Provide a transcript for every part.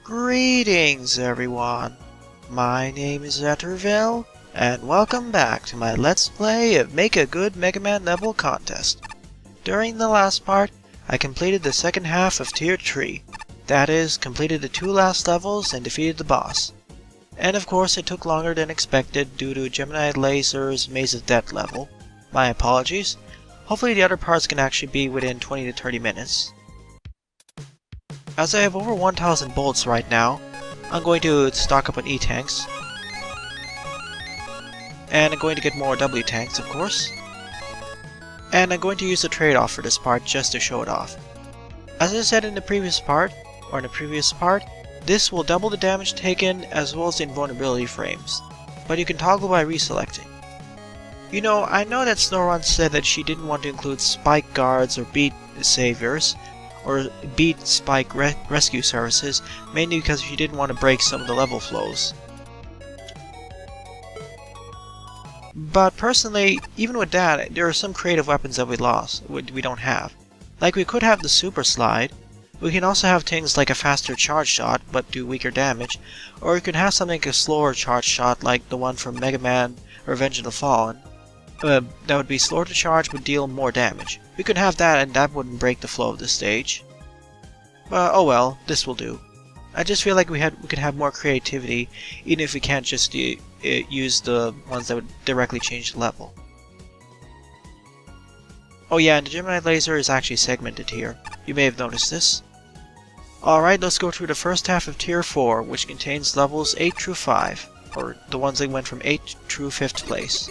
Greetings everyone, my name is Etterville, and welcome back to my Let's Play of Make a Good Mega Man level contest. During the last part, I completed the second half of Tier 3, that is, completed the 2 last levels and defeated the boss. And of course it took longer than expected due to Gemini Laser's Maze of Death level. My apologies. Hopefully the other parts can actually be within 20 to 30 minutes. As I have over 1000 bolts right now, I'm going to stock up on E-tanks. And I'm going to get more W-tanks, of course. And I'm going to use the trade-off for this part just to show it off. As I said in the previous part, this will double the damage taken as well as the invulnerability frames, but you can toggle by reselecting. You know, I know that Snorunt said that she didn't want to include Spike Guards or Beat Saviors, or Beat Spike Rescue Services, mainly because she didn't want to break some of the level flows. But personally, even with that, there are some creative weapons that we don't have. Like we could have the Super Slide, we can also have things like a faster charge shot but do weaker damage, or we could have something like a slower charge shot like the one from Mega Man Revenge of the Fallen. That would be slower to charge but deal more damage. We could have that and that wouldn't break the flow of the stage. Oh well, this will do. I just feel like we could have more creativity even if we can't just use the ones that would directly change the level. Oh yeah, and the Gemini Laser is actually segmented here. You may have noticed this. Alright, let's go through the first half of Tier 4, which contains levels 8 through 5, or the ones that went from 8 through 5th place.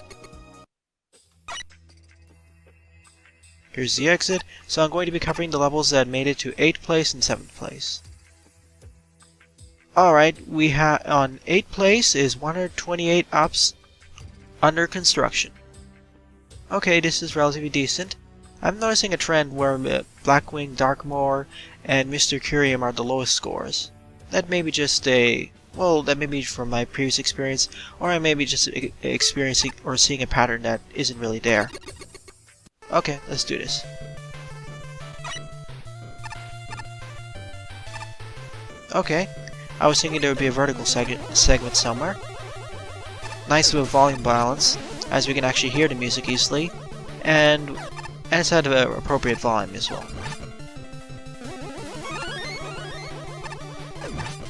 Here's the exit, so I'm going to be covering the levels that made it to 8th place and 7th place. Alright, on 8th place is 128 ups under construction. Okay, this is relatively decent. I'm noticing a trend where Blackwing, Darkmoor, and Mr. Curium are the lowest scores. That may be just that may be from my previous experience, or I may be just experiencing or seeing a pattern that isn't really there. Okay, let's do this. Okay, I was thinking there would be a vertical segment somewhere. Nice with volume balance, as we can actually hear the music easily, and it's at an appropriate volume as well.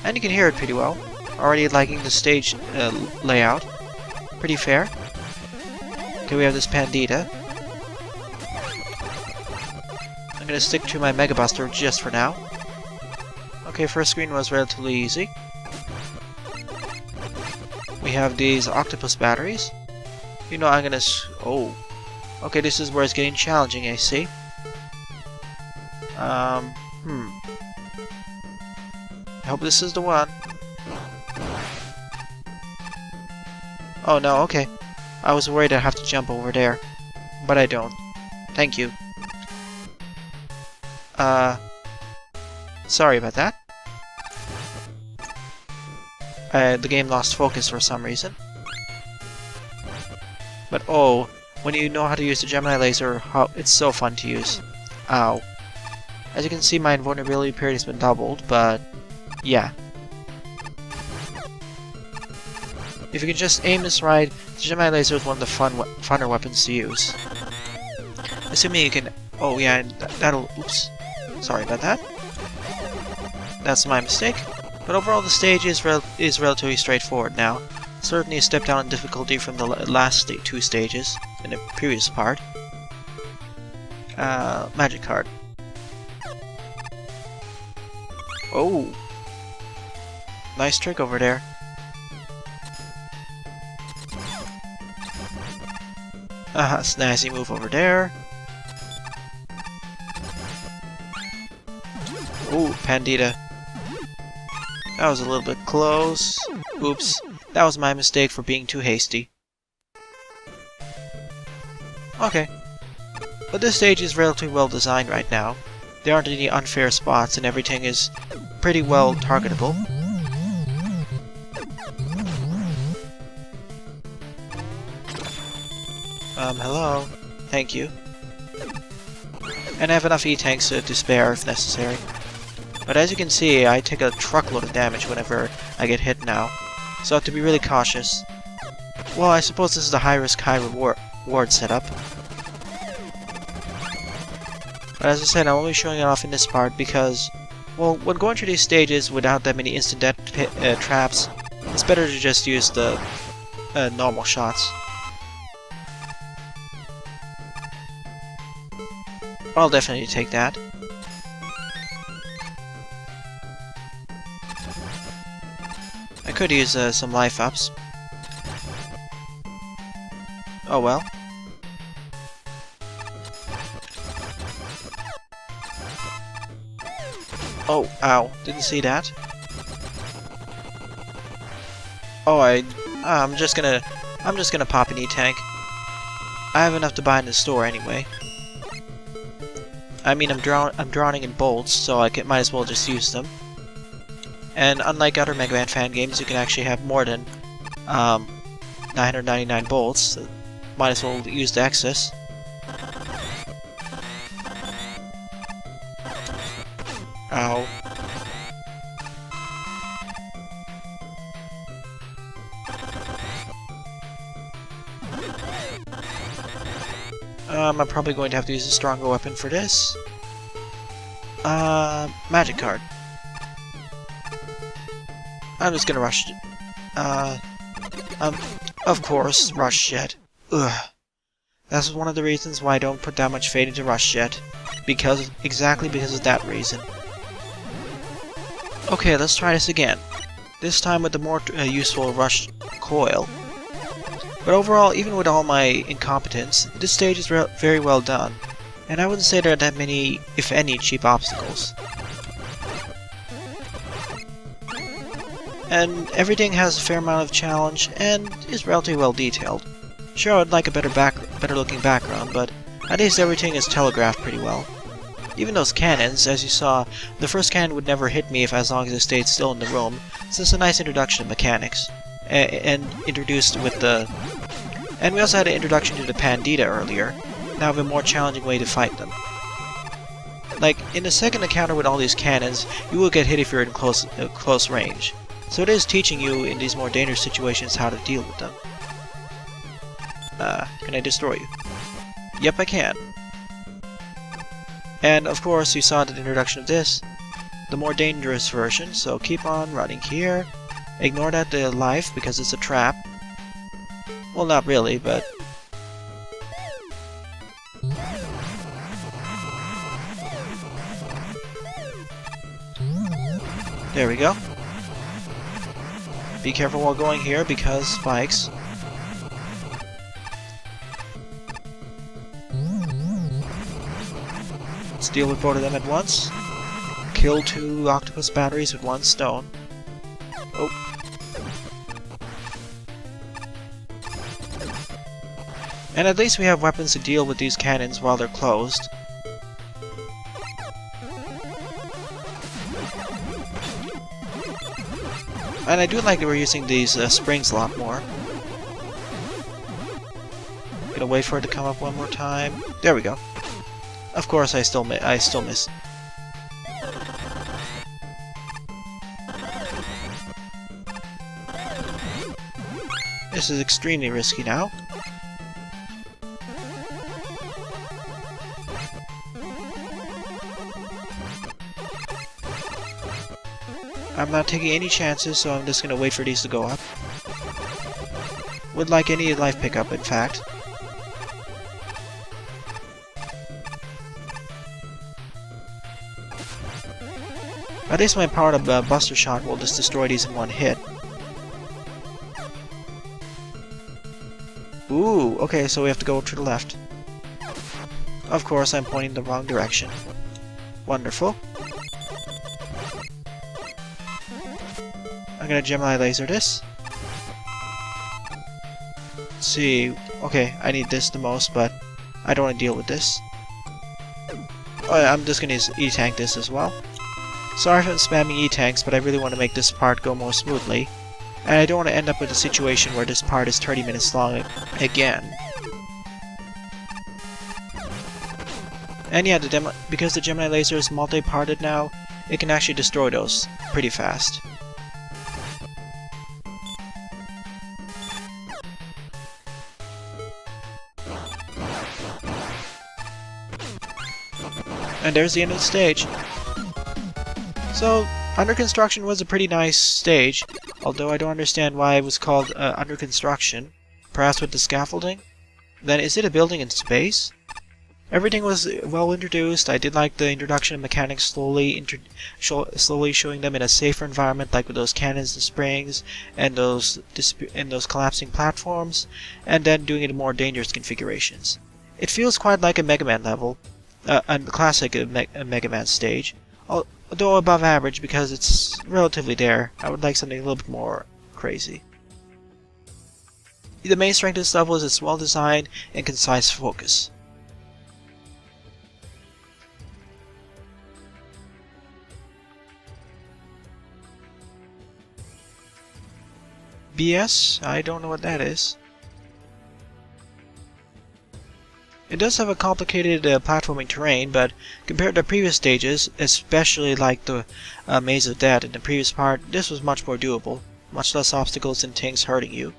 And you can hear it pretty well. Already liking the stage layout. Pretty fair. Okay, we have this Pandita. I'm gonna stick to my Mega Buster just for now. Okay, first screen was relatively easy. We have these octopus batteries. You know, I'm gonna oh. Okay, this is where it's getting challenging, I see. I hope this is the one. Oh no, okay. I was worried I'd have to jump over there. But I don't. Thank you. Sorry about that. The game lost focus for some reason. But oh, when you know how to use the Gemini Laser, it's so fun to use. Ow. As you can see, my invulnerability period has been doubled, but yeah. If you can just aim this right, the Gemini Laser is one of the funner weapons to use. Assuming you can... Oh yeah, that'll... Oops. Sorry about that. That's my mistake. But overall the stage is relatively straightforward now. Certainly a step down in difficulty from the last 2 stages in the previous part. Magic card. Oh! Nice trick over there. Snazzy move over there. Ooh, Pandita. That was a little bit close. Oops. That was my mistake for being too hasty. Okay. But this stage is relatively well designed right now. There aren't any unfair spots and everything is pretty well targetable. Hello. Thank you. And I have enough E-tanks to spare if necessary. But as you can see, I take a truckload of damage whenever I get hit now, so I have to be really cautious. Well, I suppose this is a high-risk, high-reward setup. But as I said, I'm only showing it off in this part because, well, when going through these stages without that many instant death traps, it's better to just use the normal shots. I'll definitely take that. I could use some life ups. Oh well. Oh, ow! Didn't see that. Oh, I'm just gonna pop an E-tank. I have enough to buy in the store anyway. I mean, I'm drowning in bolts, so I might as well just use them. And unlike other Mega Man fan games, you can actually have more than 999 bolts. So might as well use the excess. Ow. I'm probably going to have to use a stronger weapon for this. Magic card. I'm just gonna rush it. Of course, Rush Jet. Ugh. That's one of the reasons why I don't put that much faith into Rush Jet. Exactly because of that reason. Okay, let's try this again. This time with the more useful Rush Coil. But overall, even with all my incompetence, this stage is very well done. And I wouldn't say there are that many, if any, cheap obstacles. And everything has a fair amount of challenge, and is relatively well detailed. Sure, I'd like a better looking background, but at least everything is telegraphed pretty well. Even those cannons, as you saw, the first cannon would never hit me as long as it stayed still in the room, so it's a nice introduction to mechanics. And introduced with the... And we also had an introduction to the Pandita earlier, now have a more challenging way to fight them. Like, in the second encounter with all these cannons, you will get hit if you're in close range. So it is teaching you in these more dangerous situations how to deal with them. Can I destroy you? Yep, I can. And of course, you saw the introduction of this, the more dangerous version, so keep on running here. Ignore that life, because it's a trap. Well, not really, but... There we go. Be careful while going here, because spikes. Let's deal with both of them at once. Kill 2 octopus batteries with 1 stone. Oh. And at least we have weapons to deal with these cannons while they're closed. And I do like that we're using these springs a lot more. Gonna wait for it to come up one more time. There we go. Of course, I still miss. This is extremely risky now. I'm not taking any chances, so I'm just gonna wait for these to go up. Would like any life pickup, in fact. At least my powered up Buster Shot will just destroy these in one hit. Ooh, okay, so we have to go to the left. Of course, I'm pointing the wrong direction. Wonderful. I'm gonna Gemini laser this. Let's see. Okay, I need this the most, but I don't want to deal with this. Oh, I'm just gonna use E-tank this as well. Sorry if I'm spamming E-tanks, but I really want to make this part go more smoothly. And I don't want to end up with a situation where this part is 30 minutes long again. And yeah, because the Gemini laser is multi-parted now, it can actually destroy those pretty fast. And there's the end of the stage. So, Under Construction was a pretty nice stage, although I don't understand why it was called Under Construction. Perhaps with the scaffolding? Then is it a building in space? Everything was well introduced. I did like the introduction of mechanics slowly showing them in a safer environment, like with those cannons and springs and those collapsing platforms, and then doing it in more dangerous configurations. It feels quite like a Mega Man level, a classic Mega Man stage, although above average because it's relatively there. I would like something a little bit more crazy. The main strength of this level is its well-designed and concise focus. BS? I don't know what that is. It does have a complicated platforming terrain, but compared to previous stages, especially like the Maze of Death in the previous part, this was much more doable. Much less obstacles and things hurting you.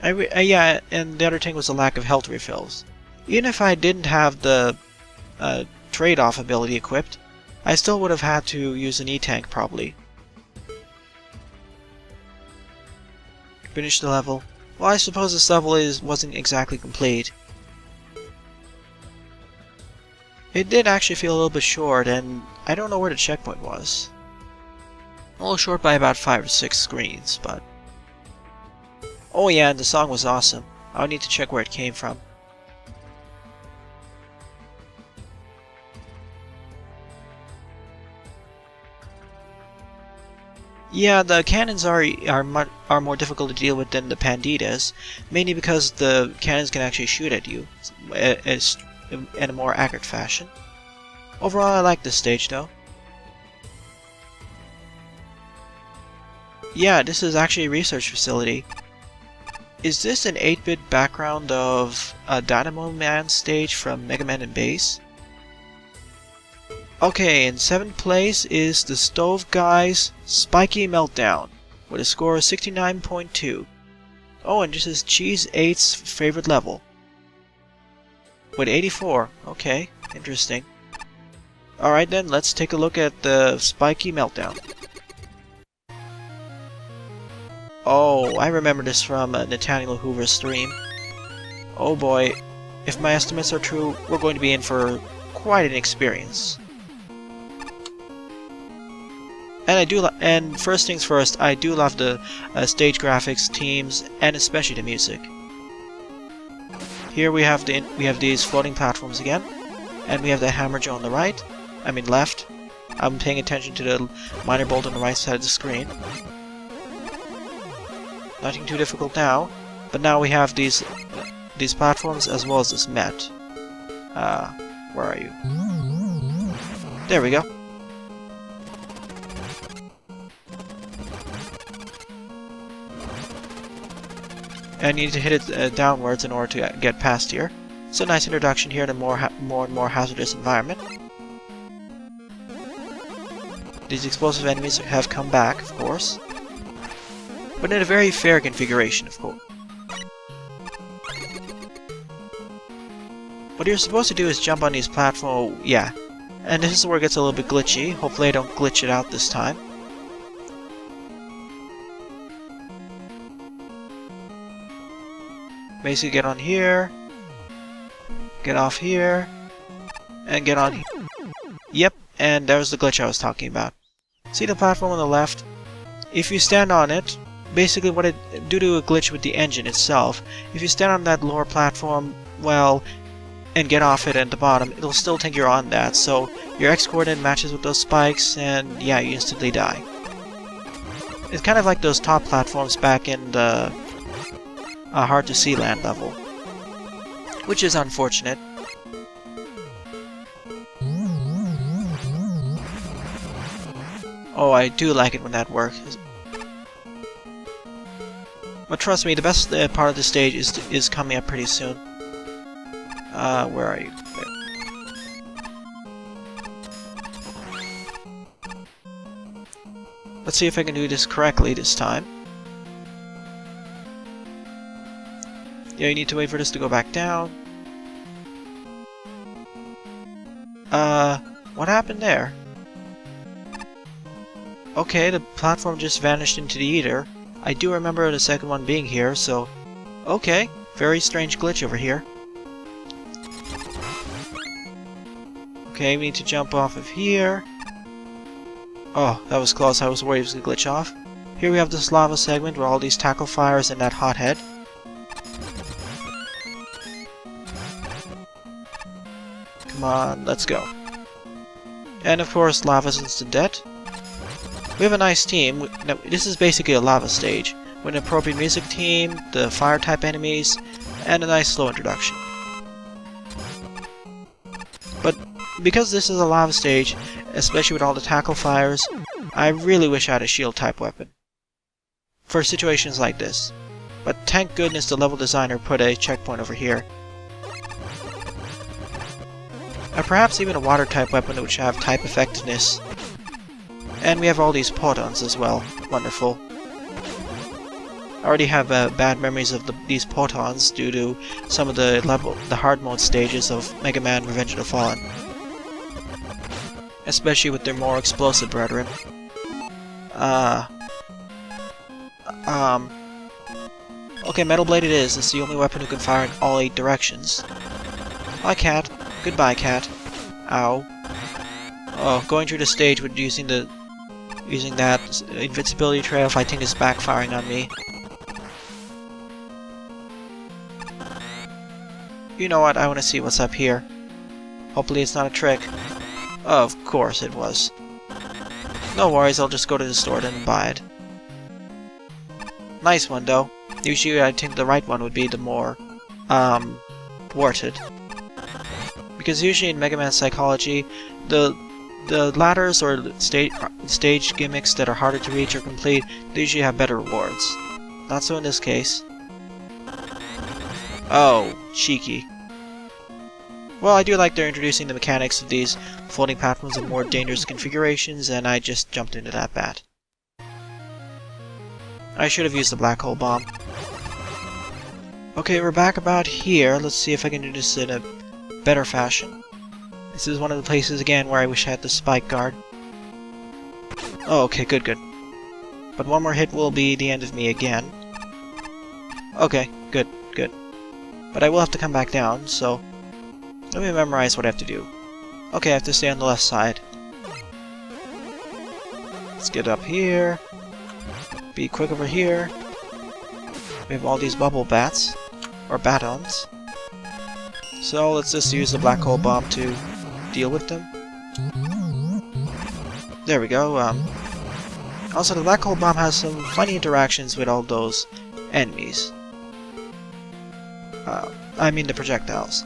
Yeah, and the other thing was the lack of health refills. Even if I didn't have the trade-off ability equipped, I still would have had to use an E-Tank probably. Finish the level. Well, I suppose this level wasn't exactly complete. It did actually feel a little bit short, and I don't know where the checkpoint was. A little short by about 5 or 6 screens, but... Oh yeah, and the song was awesome. I would need to check where it came from. Yeah, the cannons are more difficult to deal with than the Panditas, mainly because the cannons can actually shoot at you in a more accurate fashion. Overall, I like this stage though. Yeah, this is actually a research facility. Is this an 8-bit background of a Dynamo Man stage from Mega Man and Bass? Okay, in 7th place is the Stove Guy's Spiky Meltdown, with a score of 69.2. Oh, and this is Cheese 8's favorite level, with 84. Okay, interesting. Alright then, let's take a look at the Spiky Meltdown. Oh, I remember this from Nathaniel Hoover's stream. Oh boy, if my estimates are true, we're going to be in for quite an experience. And first things first, I do love the stage graphics, themes, and especially the music. Here we have these floating platforms again, and we have the hammer jaw on the right. I mean left. I'm paying attention to the minor bolt on the right side of the screen. Nothing too difficult now, but now we have these platforms as well as this Met. Where are you? There we go. And you need to hit it downwards in order to get past here. So nice introduction here to more and more hazardous environment. These explosive enemies have come back, of course, but in a very fair configuration, of course. What you're supposed to do is jump on these platforms. Yeah, and this is where it gets a little bit glitchy. Hopefully I don't glitch it out this time. Basically get on here, get off here, and get on here. Yep, and there's the glitch I was talking about. See the platform on the left? If you stand on it, basically due to a glitch with the engine itself, if you stand on that lower platform, well, and get off it at the bottom, it'll still think you're on that, so your X coordinate matches with those spikes, and yeah, you instantly die. It's kind of like those top platforms back in the Hard to See Land level, which is unfortunate. Oh, I do like it when that works. But trust me, the best part of the stage is coming up pretty soon. Where are you? Let's see if I can do this correctly this time. Yeah, you need to wait for this to go back down. What happened there? Okay, the platform just vanished into the ether. I do remember the second one being here, so... Okay, very strange glitch over here. Okay, we need to jump off of here. Oh, that was close. I was worried it was going to glitch off. Here we have this lava segment with all these tackle fires and that hothead. Come on, let's go. And of course, lava's instant death. We have a nice team. Now, this is basically a lava stage, with an appropriate music team, the fire-type enemies, and a nice slow introduction. But because this is a lava stage, especially with all the tackle fires, I really wish I had a shield-type weapon for situations like this. But thank goodness the level designer put a checkpoint over here. Or perhaps even a water-type weapon which have type effectiveness. And we have all these portons as well. Wonderful. I already have bad memories of these portons due to some of the hard mode stages of Mega Man Revenge of the Fallen. Especially with their more explosive brethren. Okay, Metal Blade it is. It's the only weapon who can fire in all 8 directions. Hi, cat. Goodbye, cat. Ow. Oh, going through the stage with using that invincibility trail, I think is backfiring on me. You know what? I want to see what's up here. Hopefully it's not a trick. Of course it was. No worries, I'll just go to the store then and buy it. Nice one, though. Usually I think the right one would be the more, thwarted. Because usually in Mega Man Psychology, the ladders or stage gimmicks that are harder to reach or complete, they usually have better rewards. Not so in this case. Oh, cheeky. Well, I do like they're introducing the mechanics of these floating platforms in more dangerous configurations, and I just jumped into that bat. I should have used the black hole bomb. Okay, we're back about here. Let's see if I can do this in a better fashion. This is one of the places again where I wish I had the spike guard. Oh, okay, good. But one more hit will be the end of me again. Okay, good. But I will have to come back down, so let me memorize what I have to do. Okay, I have to stay on the left side. Let's get up here. Be quick over here. We have all these bubble bats, or batons. So let's just use the black hole bomb to deal with them. There we go. Also, the black hole bomb has some funny interactions with all those enemies. I mean the projectiles.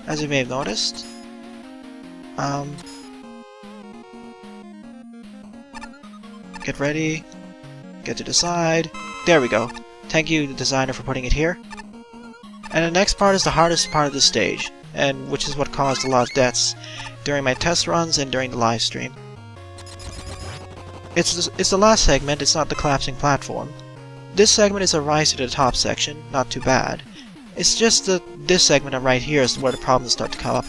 As you may have noticed. Get ready. Get to the side. There we go. Thank you, the designer, for putting it here. And the next part is the hardest part of the stage, and which is what caused a lot of deaths during my test runs and during the live stream. It's the last segment, it's not the collapsing platform. This segment is a rise to the top section, not too bad. It's just that this segment right here is where the problems start to come up.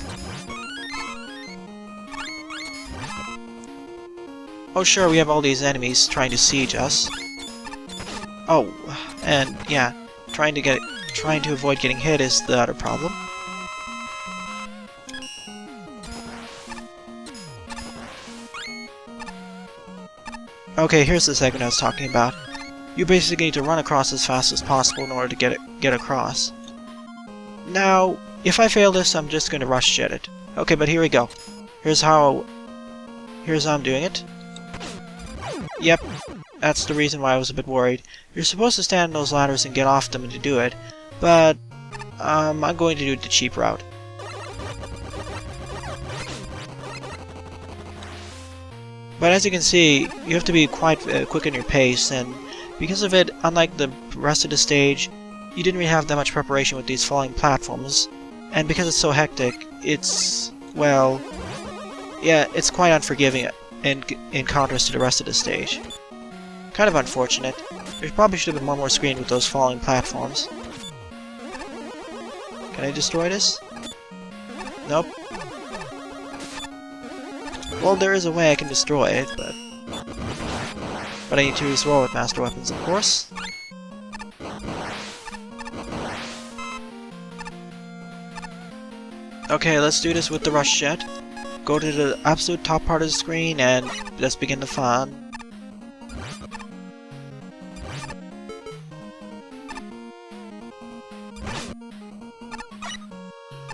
Oh sure, we have all these enemies trying to siege us. Oh, and yeah, trying to avoid getting hit is the other problem. Okay, here's the segment I was talking about. You basically need to run across as fast as possible in order to get across. Now, if I fail this, I'm just going to rush jet it. Okay, but here we go. Here's how I'm doing it. Yep, that's the reason why I was a bit worried. You're supposed to stand on those ladders and get off them to do it, but I'm going to do the cheap route. But as you can see, you have to be quite quick in your pace, and because of it, unlike the rest of the stage, you didn't really have that much preparation with these falling platforms, and because it's so hectic, it's, well, yeah, it's quite unforgiving in contrast to the rest of the stage. Kind of unfortunate. There probably should have been one more screen with those falling platforms. Can I destroy this? Nope. Well, there is a way I can destroy it, but I need to use Roar with Master Weapons, of course. Okay, let's do this with the Rush Jet. Go to the absolute top part of the screen and let's begin the fun.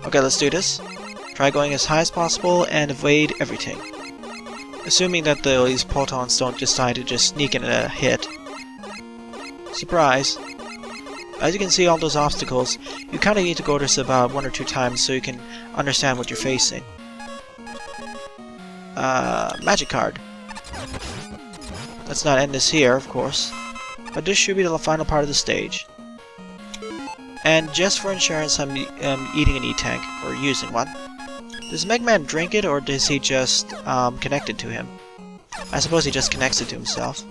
Okay, let's do this. Try going as high as possible and evade everything. Assuming that these protons don't decide to just sneak in a hit. Surprise! As you can see, all those obstacles, you kind of need to go this about 1 or 2 times so you can understand what you're facing. Magic card. Let's not end this here, of course. But this should be the final part of the stage. And just for insurance, I'm eating an E-Tank, or using one. Does Mega Man drink it, or does he just connect it to him? I suppose he just connects it to himself.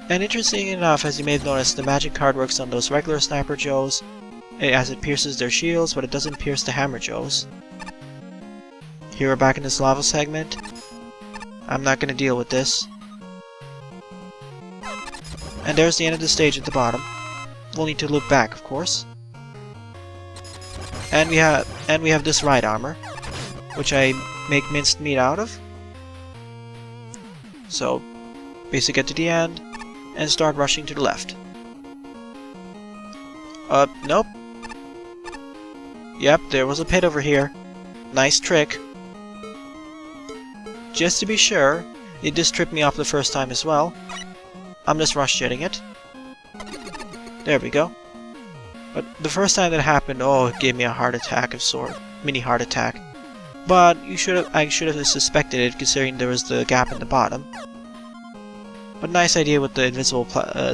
And interesting enough, as you may have noticed, the magic card works on those regular Sniper Joes, as it pierces their shields, but it doesn't pierce the Hammer Joes. Here we're back in this lava segment. I'm not going to deal with this. And there's the end of the stage at the bottom. We'll need to loop back, of course. And we have this ride armor, which I make minced meat out of. So, basically get to the end, and start rushing to the left. Nope. Yep, there was a pit over here. Nice trick. Just to be sure, it just tripped me off the first time as well. I'm just rush-jetting it. There we go. But the first time that happened, oh, it gave me a heart attack of sort. Mini heart attack. But I should have suspected it, considering there was the gap in the bottom. But nice idea with the invisible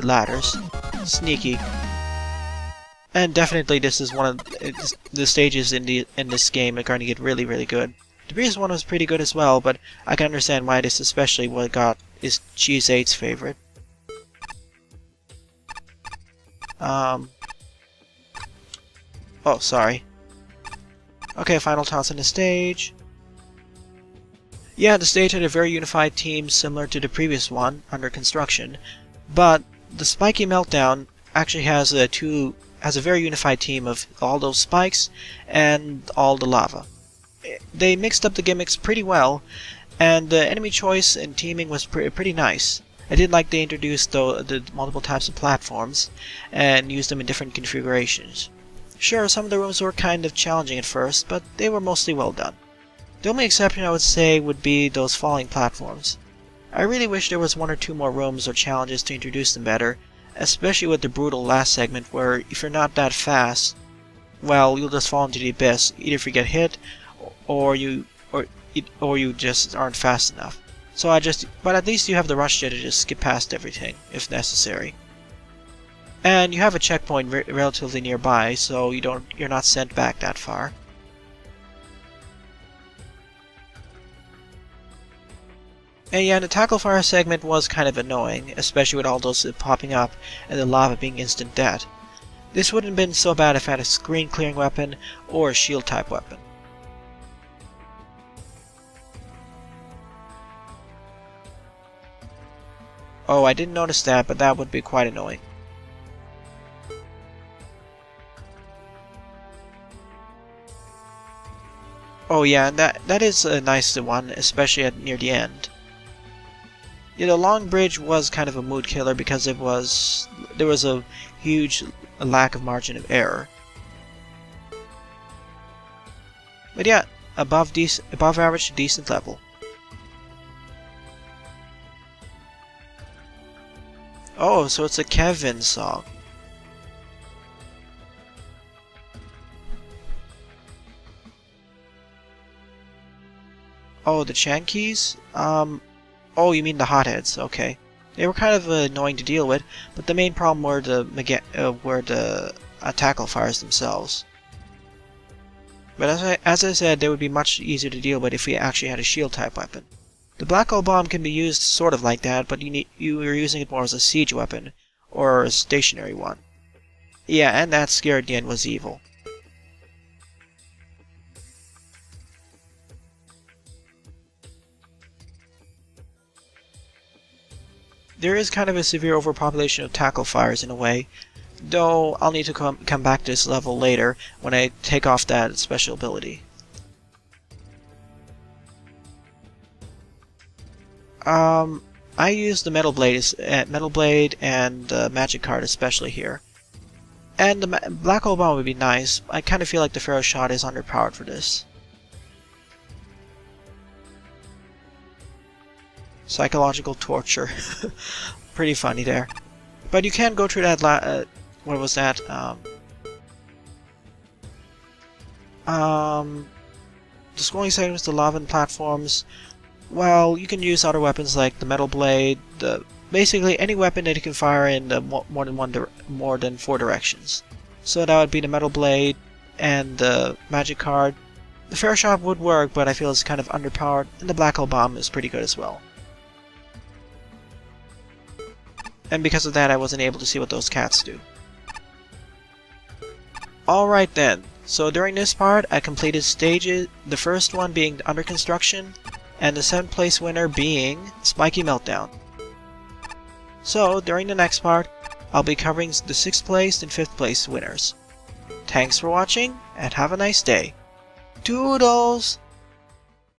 ladders. Sneaky. And definitely this is one of the stages in this game are going to get really, really good. The previous one was pretty good as well, but I can understand why this especially what got is Cheese 8's favorite. Oh, sorry. Okay, final toss on the stage. Yeah, the stage had a very unified team similar to the previous one, under construction, but the Spiky Meltdown actually has a very unified team of all those spikes and all the lava. They mixed up the gimmicks pretty well, and the enemy choice and teaming was pretty nice. I did like they introduced the multiple types of platforms and used them in different configurations. Sure, some of the rooms were kind of challenging at first, but they were mostly well done. The only exception I would say would be those falling platforms. I really wish there was 1 or 2 more rooms or challenges to introduce them better, especially with the brutal last segment where if you're not that fast, well, you'll just fall into the abyss, either if you get hit or you just aren't fast enough. But at least you have the rush jet to just skip past everything, if necessary. And you have a checkpoint relatively nearby, so you're not sent back that far. And yeah, the Tackle Fire segment was kind of annoying, especially with all those popping up and the lava being instant death. This wouldn't have been so bad if I had a screen clearing weapon or a shield type weapon. Oh, I didn't notice that, but that would be quite annoying. Oh yeah, and that is a nice one, especially near the end. Yeah, the long bridge was kind of a mood killer because there was a huge lack of margin of error. But yeah, above average to decent level. Oh, so it's a Kevin song. Oh, the Chan keys? Oh, you mean the Hotheads, okay. They were kind of annoying to deal with, but the main problem were the Tackle Fires themselves. But as I said, they would be much easier to deal with if we actually had a shield type weapon. The black hole bomb can be used sort of like that, but you are using it more as a siege weapon, or a stationary one. Yeah, and that scared the end was evil. There is kind of a severe overpopulation of tackle fires in a way, though I'll need to come back to this level later when I take off that special ability. I use the Metal Blade and Magic Card especially here. And the Black Hole Bomb would be nice. I kind of feel like the Pharaoh Shot is underpowered for this. Psychological torture. Pretty funny there. But you can go through that what was that? The scrolling segments, the lava platforms. Well, you can use other weapons like the Metal Blade, basically any weapon that you can fire in more than 4 directions. So that would be the Metal Blade and the Magic Card. The Pharaoh Shot would work, but I feel it's kind of underpowered, and the Black Hole Bomb is pretty good as well. And because of that, I wasn't able to see what those cats do. Alright then, so during this part, I completed stages, the first one being under construction, and the 7th place winner being Spiky Meltdown. So, during the next part, I'll be covering the 6th place and 5th place winners. Thanks for watching, and have a nice day. Toodles!